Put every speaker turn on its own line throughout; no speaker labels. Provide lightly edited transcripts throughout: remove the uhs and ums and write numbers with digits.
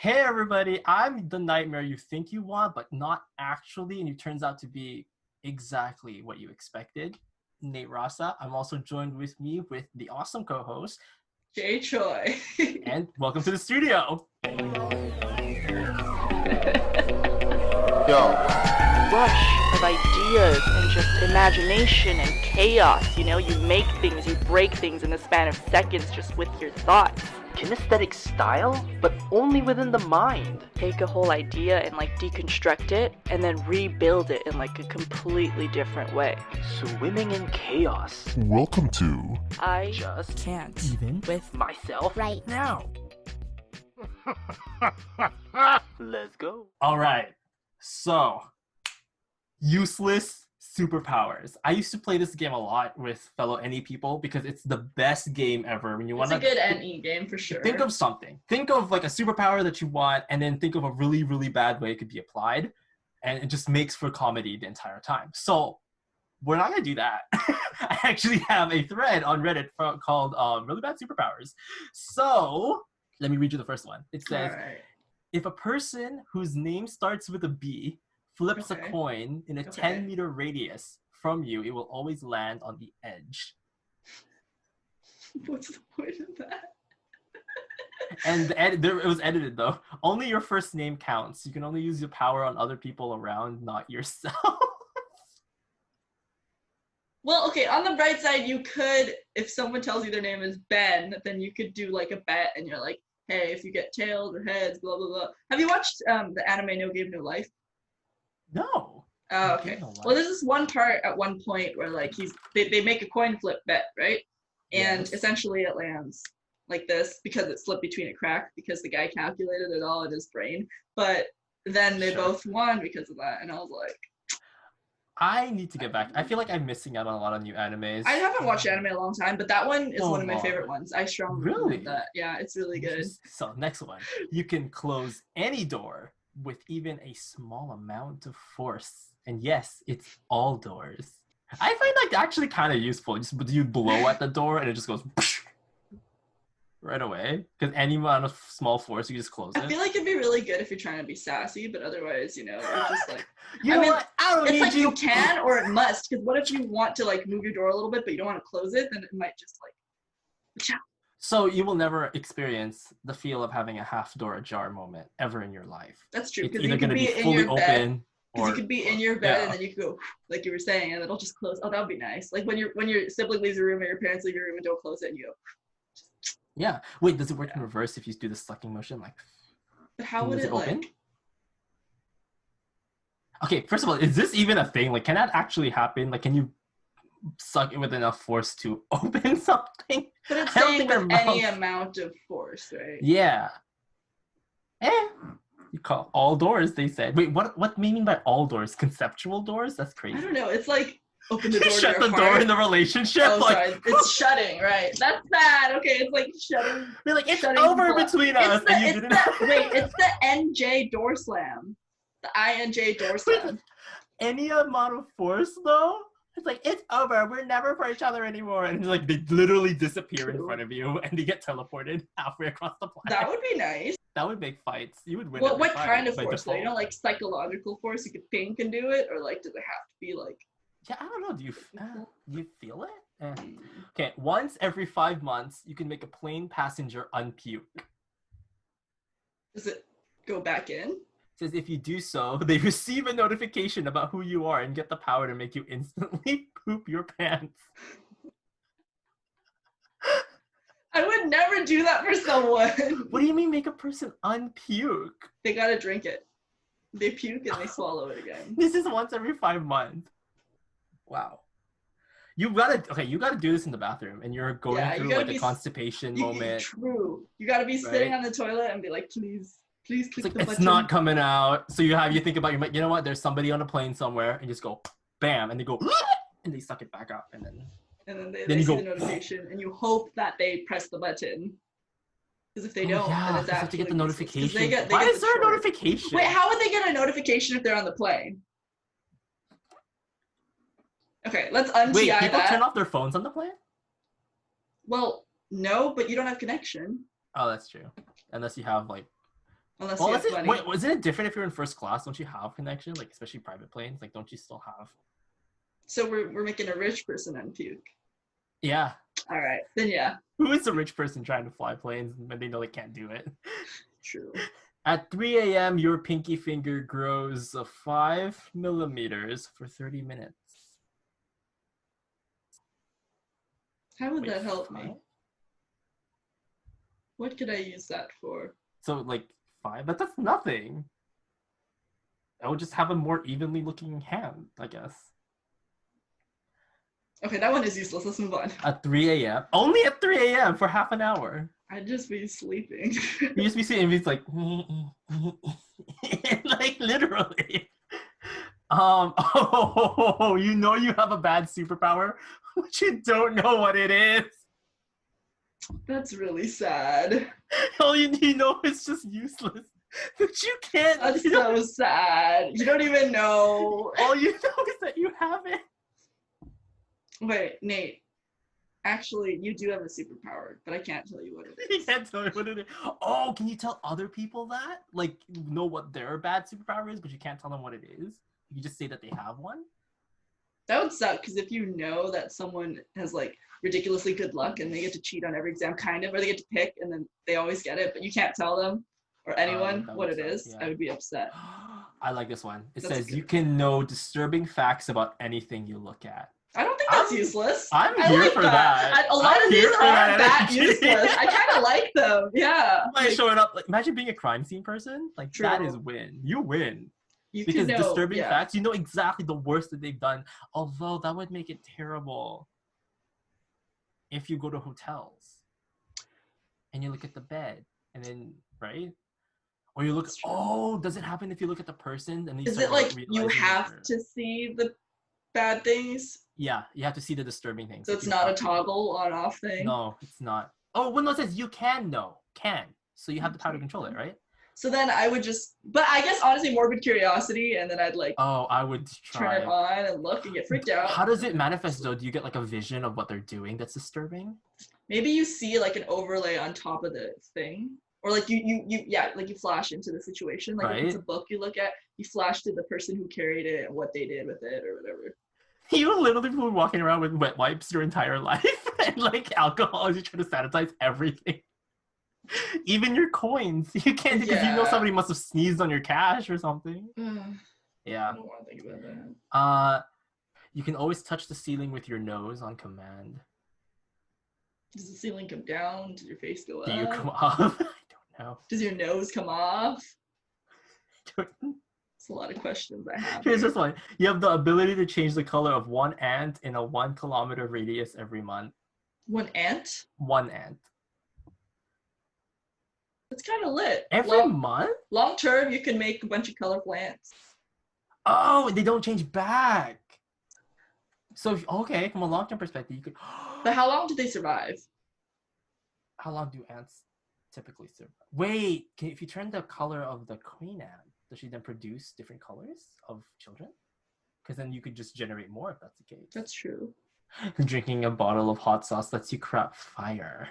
Hey everybody, I'm the nightmare you think you want, but not actually, and it turns out to be exactly what you expected. Nate Rasa. I'm also joined with me with the awesome co-host,
Jay Choi.
and welcome to the studio.
Yo,
Rush of ideas and just imagination and chaos. You know, you make things, you break things in the span of seconds just with your thoughts.
kinesthetic style, but only within the mind.
Take a whole idea and deconstruct it and then rebuild it in a completely different way.
Swimming in chaos.
Welcome to
I
Just
can't
Even
with
myself.
right
now.
Let's go.
All right, so useless superpowers. I used to play this game a lot with fellow NE people because it's the best game ever. When you want
It's
to
a good NE game for sure.
think of something. Think of a superpower that you want, and then think of a really, really bad way it could be applied, and it just makes for comedy the entire time. So we're not gonna do that. I actually have a thread on Reddit called "Really Bad Superpowers." So let me read you the first one. It says,
Alright.
if a person whose name starts with a B flips a
Okay.
coin in a
Okay.
10-meter radius from you, it will always land on the edge.
What's the point of that?
And it was edited though. Only your first name counts. You can only use your power on other people around, not yourself.
Well, okay, on the bright side, you could, if someone tells you their name is Ben, then you could do a bet and you're like, hey, if you get tails or heads, blah, blah, blah. Have you watched the anime No Game, No Life?
No.
Oh,
No
okay.
Game, No Life.
Well, there's this one part at one point where they make a coin flip bet, right? And
Yes.
essentially it lands like this because it slipped between a crack because the guy calculated it all in his brain. But then they
Sure.
both won because of that. And I was like,
I need to get back. I feel like I'm missing out on a lot of new animes.
I haven't watched anime in a long time, but that one is
So
one of my
long.
favorite ones. I strongly
Really?
recommend that. Yeah, it's really good.
So next one. You can close any door with even a small amount of force. And yes, it's all doors. I find actually kind of useful. You blow at the door and it just goes right away. Because any amount of small force, you just close
I
it.
feel like it'd be really good if you're trying to be sassy, but otherwise, you're just like,
You
I
know
mean,
what? I don't
it's
need
like
you.
you can or it must. Because what if you want to move your door a little bit, but you don't want to close it? Then it might just
So you will never experience the feel of having a half door ajar moment ever in your life.
That's true.
It's
Because
either
you
going
could
to
be
be
in
fully
your bed.
open.
Because you could be in your bed
yeah.
and then you could go like you were saying, and it'll just close. Oh, that would be nice. Like when your sibling leaves your room or your parents leave your room and don't close it, and you go.
Yeah. Wait, does it work in
Yeah.
reverse if you do the sucking motion?
But how would
does
it
open? Okay, first of all, is this even a thing? Can that actually happen? Can you suck it with enough force to open something?
But it's
I don't
saying
think
with
our
any
mouth-
amount of force, right?
Yeah. You call all doors, they said. Wait, what do you mean by all doors? Conceptual doors? That's crazy.
I don't know. It's like open the
You
door to
shut
your
the
heart.
door in the relationship.
Oh, sorry. It's shutting, right? That's bad. Okay, it's like shutting.
You're like, it's
shutting
over
people up.
between us. And you didn't
It's the NJ door slam. The INJ door slam.
any amount of force though. It's like, it's over. We're never for each other anymore. And they literally disappear in
True.
front of you and they get teleported halfway across the planet.
That would be nice.
That would make fights. You would win.
What
every fight
kind of
by
force though?
default.
Like psychological force? You could think and do it, or does it have to be
Yeah, I don't know. Do you feel it? Okay, once every 5 months, you can make a plane passenger unpuke.
Does it go back in?
Says if you do so, they receive a notification about who you are and get the power to make you instantly poop your pants.
I would never do that for someone.
What do you mean make a person unpuke?
They gotta drink it. They puke and they swallow it again.
This is once every 5 months. Wow. You gotta do this in the bathroom and you're going
Yeah, you
through
gotta
a
be
constipation moment.
True. You gotta be sitting
Right?
on the toilet and be like, please click
It's like,
the
it's
button.
not coming out. So you think about, you know what, there's somebody on a plane somewhere, and just go, bam, and they go, and they suck it back up, and then
And then they
Then you
see
go,
the notification, and you hope that they press the button. Because if they don't,
yeah,
then it's
you have to get the
absolutely useless. 'Cause
notification.
They get
Why is
the
there a
choice.
notification?
Wait, how would they get a notification if they're on the plane? Okay, let's
Wait,
un-TI
people
that.
turn off their phones on the plane?
Well, no, but you don't have connection.
Oh, that's true. Unless you have
Unless
Well,
you have money.
wait, wasn't it different if you're in first class? Don't you have connection? Like, especially private planes? Like, don't you still have?
So we're making a rich person unpuke.
Yeah.
All right, then yeah.
Who is a rich person trying to fly planes when they know they can't do it?
True.
At 3 a.m., your pinky finger grows 5 millimeters for 30 minutes.
How would
Wait,
that help me?
5?
What could I use that for?
So, like, 5? But that's nothing. I would just have a more evenly looking hand, I guess.
Okay, that one is useless. Let's move on.
At 3 a.m. Only at 3 a.m. for half an hour.
I'd just be sleeping.
You just be seeing he's like, like literally. Oh, you know you have a bad superpower, but you don't know what it is.
That's really sad.
All you know is just useless. But you can't.
That's so sad. You don't even know.
All you know is that you have it.
Wait, Nate. Actually, you do have a superpower, but I can't tell you what it
You
is.
can't tell me what it is. Oh, can you tell other people that? Like, know what their bad superpower is, but you can't tell them what it is? You just say that they have one?
That would suck, because if you know that someone has like ridiculously good luck and they get to cheat on every exam, kind of, or they get to pick and then they always get it, but you can't tell them or anyone
that
what
would
it
suck,
is,
yeah.
I would be upset.
I like this one. It
That's
says
good.
you can know disturbing facts about anything you look at.
I don't think that's useless.
I'm
I
here
like
for that.
A lot
I'm
of these
here for
aren't that
energy.
useless. I kind of like them. Yeah.
Like showing up, like imagine being a crime scene person. Like that
True.
is win. You win.
You
Because
can know,
disturbing
yeah.
facts, you know exactly the worst that they've done. Although that would make it terrible if you go to hotels and you look at the bed and then right? Or you look.
That's true.
Oh, does it happen if you look at the person and then you
Is
start
it like you
realizing
have
they're-
to see the bad things?
Yeah, you have to see the disturbing things.
So
Like,
it's
you
not a
have to-
toggle on-off thing?
No, it's not. Oh, well, no, it says you can know. Can. So you have the power to control it, right?
So then I would just, but I guess honestly morbid curiosity, and then I'd like
Oh, I would try.
turn it on and look and get freaked out.
How does it manifest though? Do you get like a vision of what they're doing that's disturbing?
Maybe you see like an overlay on top of the thing. Or like like you flash into the situation. Like if it's a
Right.
book you look at, you flash to the person who carried it and what they did with it or whatever.
You literally be walking around with wet wipes your entire life and like alcohol as you try to sanitize everything. Even your coins. You can't because you know
Yeah.
somebody must have sneezed on your cash or something.
I
Yeah.
don't want to think about that.
You can always touch the ceiling with your nose on command.
Does the ceiling come down? Does your face go up?
Do you come up? I don't know.
Does your nose come off? It's a lot of questions I have.
Here's
here.
this one. You have the ability to change the color of one ant in a 1 kilometer radius every month.
One ant?
One ant.
That's kind of lit.
Every month?
Long term, you can make a bunch of colorful ants.
Oh, they don't change back. So, okay, from a long-term perspective, you could...
But how long do they survive?
How long do ants typically survive? Wait, if you turn the color of the queen ant, does she then produce different colors of children? Because then you could just generate more if that's the case.
That's true.
Drinking a bottle of hot sauce lets you crap fire.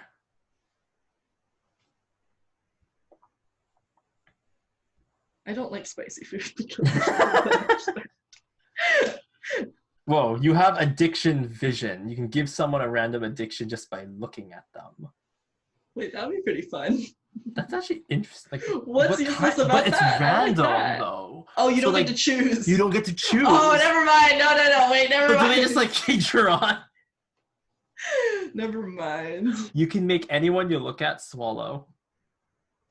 I don't like spicy food because
Whoa, you have addiction vision. You can give someone a random addiction just by looking at them.
Wait, that'd be pretty fun.
That's actually interesting. Like,
What's
what
useless
kind-
about
but it's
that? I like
random
that.
though.
Oh, you
So,
don't
like,
get to choose.
You don't get to choose.
Oh, never mind. No. Wait, never
But do
mind.
they just like cater on?
Never mind.
You can make anyone you look at swallow.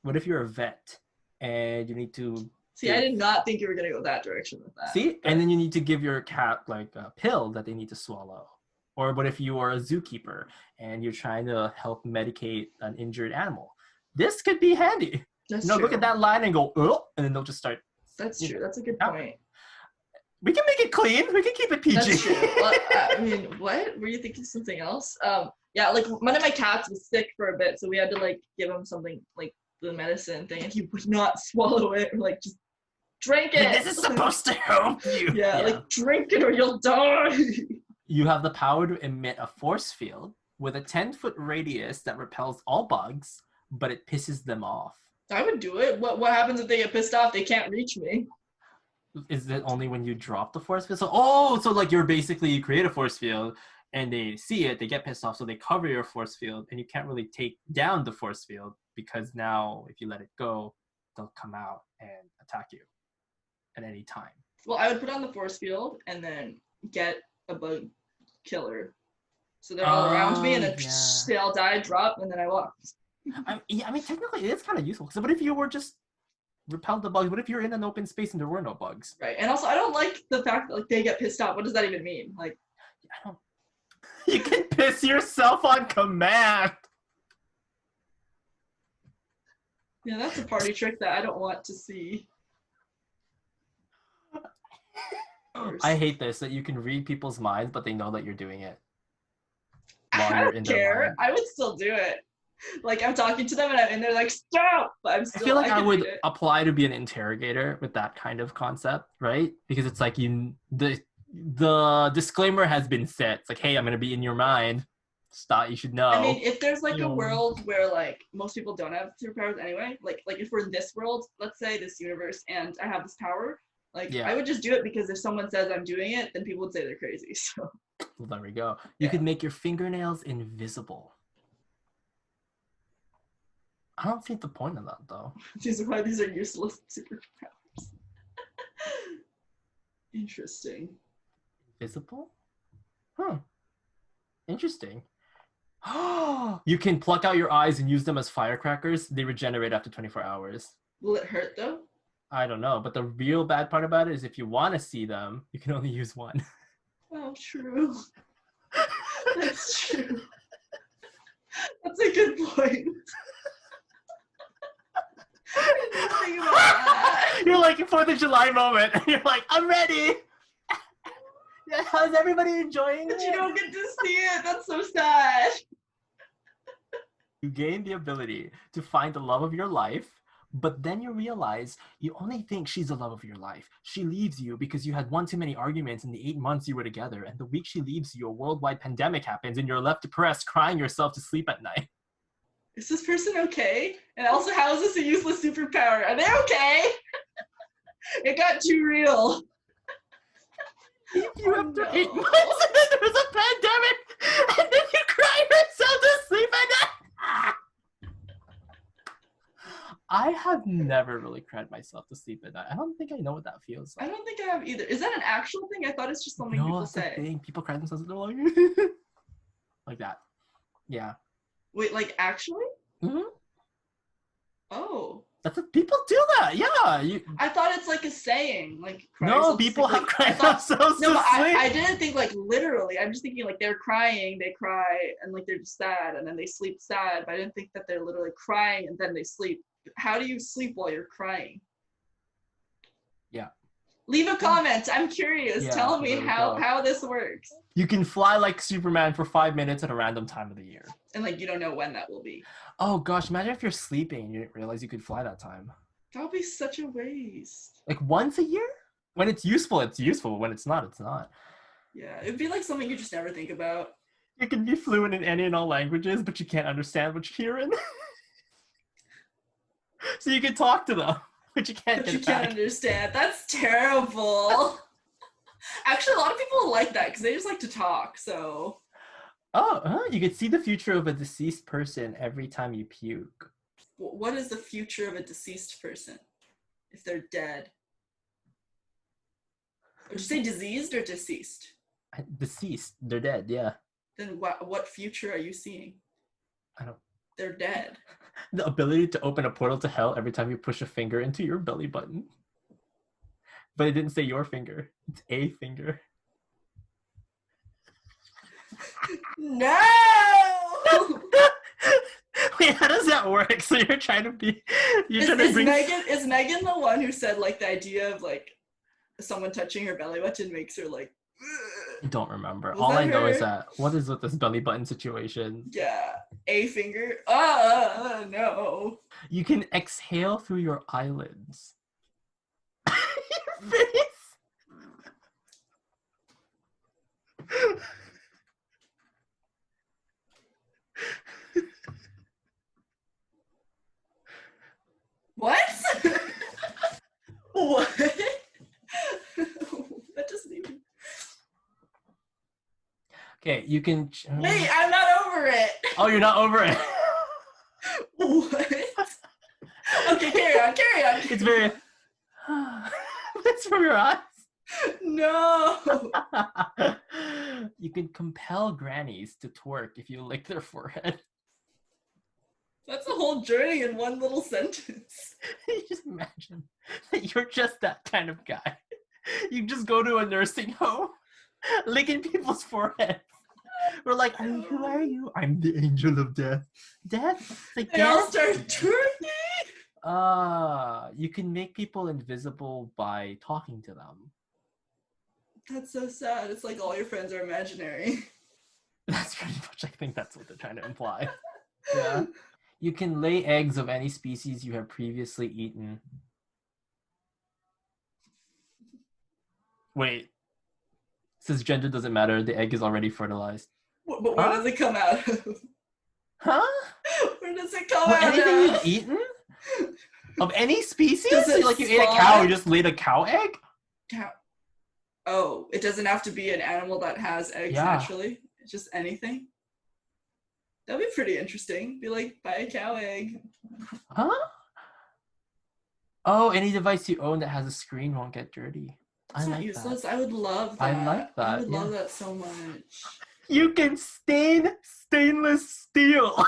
What if you're a vet and you need to
See, I did not think you were gonna go that direction with that.
see? And then you need to give your cat like a pill that they need to swallow. Or what if you are a zookeeper and you're trying to help medicate an injured animal? This could be handy.
That's
No,
true.
look at that line and go, oh, and then they'll just start.
That's true. That's a good
Yeah.
point.
We can make it clean. We can keep it PG.
That's true. Well, I mean, what? Were you thinking something else? Yeah, like one of my cats was sick for a bit, so we had to like give him something like the medicine thing, and he would not swallow it or like just drink it.
Like, this is supposed to help you.
Yeah, like drink it or you'll die.
You have the power to emit a force field with a 10-foot radius that repels all bugs, but it pisses them off.
I would do it. What happens if they get pissed off? They can't reach me.
Is it only when you drop the force field? So like you're basically, you create a force field and they see it, they get pissed off, so they cover your force field, and you can't really take down the force field because now if you let it go, they'll come out and attack you at any time.
Well, I would put on the force field and then get a bug killer. So they're all around me, and then they all die, drop, and then I walk.
I mean, technically it is kind of useful. So what if you were just repelled the bugs? What if you're in an open space and there were no bugs?
Right, and also I don't like the fact that like they get pissed off. What does that even mean? Like,
I don't. You can piss yourself on command.
Yeah, that's a party trick that I don't want to see.
I hate this, that you can read people's minds, but they know that you're doing it.
I don't care. I would still do it. Like, I'm talking to them and they're like, stop! But I'm still,
I feel like I would apply to be an interrogator with that kind of concept, right? Because it's like the disclaimer has been set. It's like, hey, I'm going to be in your mind. Stop, you should know.
I mean, if there's like a world where like most people don't have superpowers anyway, like if we're in this world, let's say this universe, and I have this power, like I would just do it because if someone says I'm doing it, then people would say they're crazy. So
well, there we go. You could make your fingernails invisible. I don't see the point of that though.
These are useless superpowers. Interesting.
Invisible? Huh. Interesting. You can pluck out your eyes and use them as firecrackers. They regenerate after 24 hours.
Will it hurt though?
I don't know, but the real bad part about it is if you want to see them, you can only use one.
Oh, true. That's true. That's a good point. Think about that.
You're like 4th of July moment. You're like, I'm ready. Yeah, how's everybody enjoying
But
it?
you don't get to see it. That's so sad.
You gain the ability to find the love of your life, but then you realize you only think she's the love of your life. She leaves you because you had one too many arguments in the 8 months you were together, and the week she leaves you, a worldwide pandemic happens, and you're left depressed, crying yourself to sleep at night.
Is this person okay? And also, how is this a useless superpower? Are they okay? It got too real.
You after 8 months, and then there was a pandemic, and then you cry yourself to sleep at night. I have never really cried myself to sleep at night. I don't think I know what that feels like.
I don't think I have either. Is that an actual thing? I thought it's just something people say.
Thing. People cry themselves to like, like that. Yeah.
Wait, like actually?
Mm-hmm.
Oh.
That's what people do that. Yeah.
I thought it's like a saying, like.
No, people have cried themselves to sleep.
I didn't think like literally. I'm just thinking like they're crying, they cry, and like they're just sad, and then they sleep sad. But I didn't think that they're literally crying and then they sleep. How do you sleep while you're crying?
Yeah.
Leave a comment. I'm curious.
Yeah,
Tell me how this works.
You can fly like Superman for 5 minutes at a random time of the year.
And like you don't know when that will be.
Oh gosh, imagine if you're sleeping and you didn't realize you could fly that time.
That would be such a waste.
Like once a year? When it's useful, it's useful. When it's not, it's not.
Yeah, it'd be like something you just never think about.
You can be fluent in any and all languages, but you can't understand what you're hearing. So you can talk to them, but you can't get it back.
Can't understand. That's terrible. Actually, a lot of people like that because they just like to talk, so.
Oh, you can see the future of a deceased person every time you puke.
What is the future of a deceased person if they're dead? Would you say diseased or deceased?
Deceased. They're dead, yeah.
Then what future are you seeing?
I don't.
They're dead.
The ability to open a portal to hell every time you push a finger into your belly button. But it didn't say your finger. It's a finger.
No!
Wait, how does that work? So you're trying to be... Is
Megan the one who said, like, the idea of, like, someone touching her belly button makes her, like...
I don't remember. All I know is that... What is with this belly button situation?
Yeah. A finger? No.
You can exhale through your eyelids. Your face! Okay, you can.
Wait, I'm not over it.
Oh, you're not over it.
What? Okay, carry on.
It's very. That's from your eyes.
No.
You can compel grannies to twerk if you lick their forehead.
That's a whole journey in one little sentence.
You just imagine that you're just that kind of guy. You just go to a nursing home, licking people's foreheads. We're like, who are you? I'm the angel of death. Death? Like
They all
death?
start twerking.
You can make people invisible by talking to them.
That's so sad. It's like all your friends are imaginary.
That's pretty much, I think that's what they're trying to imply. Yeah. You can lay eggs of any species you have previously eaten. Wait. Since gender doesn't matter, the egg is already fertilized.
But where does it come out of?
Huh?
Where does it come
Well,
out
anything
of?
you've eaten? Of any species?
Does it
Like you ate a
spawn?
cow, you just laid a cow egg?
Oh, it doesn't have to be an animal that has eggs naturally. It's just anything. That'd be pretty interesting. Be like, buy a cow egg.
Huh? Oh, any device you own that has a screen won't get dirty.
It's not useless. I would love that.
I like that.
I would love that so much.
You can stain stainless steel.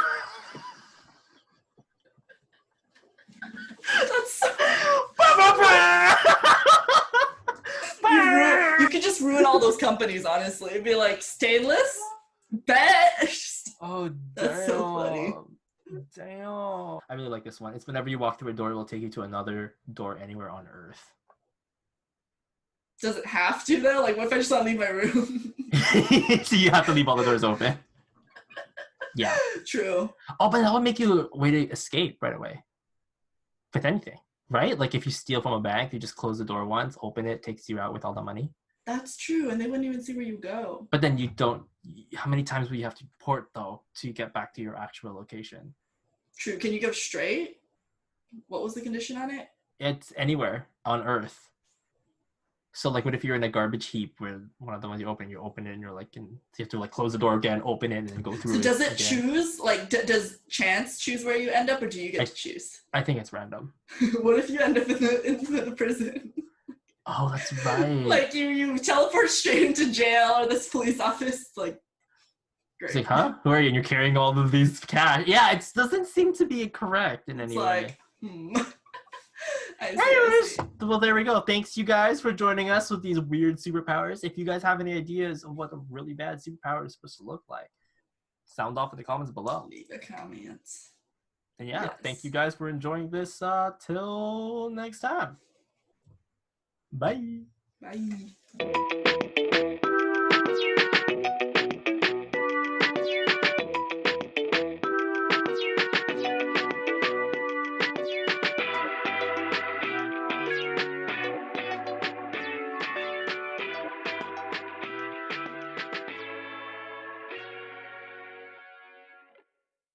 That's so... You could just ruin all those companies, honestly. It'd be like, stainless? Bet!
Oh, damn.
That's so funny.
Damn. I really like this one. It's whenever you walk through a door, it will take you to another door anywhere on Earth.
Does it have to, though? Like, what if I just want to leave my room?
So you have to leave all the doors open. Yeah.
True.
Oh, but that would make you a way to escape right away. With anything, right? Like if you steal from a bank, you just close the door once, open it, takes you out with all the money.
That's true, and they wouldn't even see where you go.
But then you don't. How many times will you have to port though to get back to your actual location?
True. Can you go straight? What was the condition on it?
It's anywhere on Earth. So like, what if you're in a garbage heap where one of the ones you open it and you're like, you have to like close the door again, open it, and then go through.
So does it
again.
choose? Like, does chance choose where you end up, or do you get to choose?
I think it's random.
What if you end up in the prison?
Oh, that's right.
Like you teleport straight into jail or this police office. Like, great.
It's like, huh? Who are you? And you're carrying all of these cash. Yeah, it doesn't seem to be correct in any way. Anyways, well, there we go. Thanks, you guys, for joining us with these weird superpowers. If you guys have any ideas of what a really bad superpower is supposed to look like, sound off in the comments below.
Leave the comments.
And yeah,
Yes.
Thank you guys for enjoying this. Till next time. Bye.
Bye.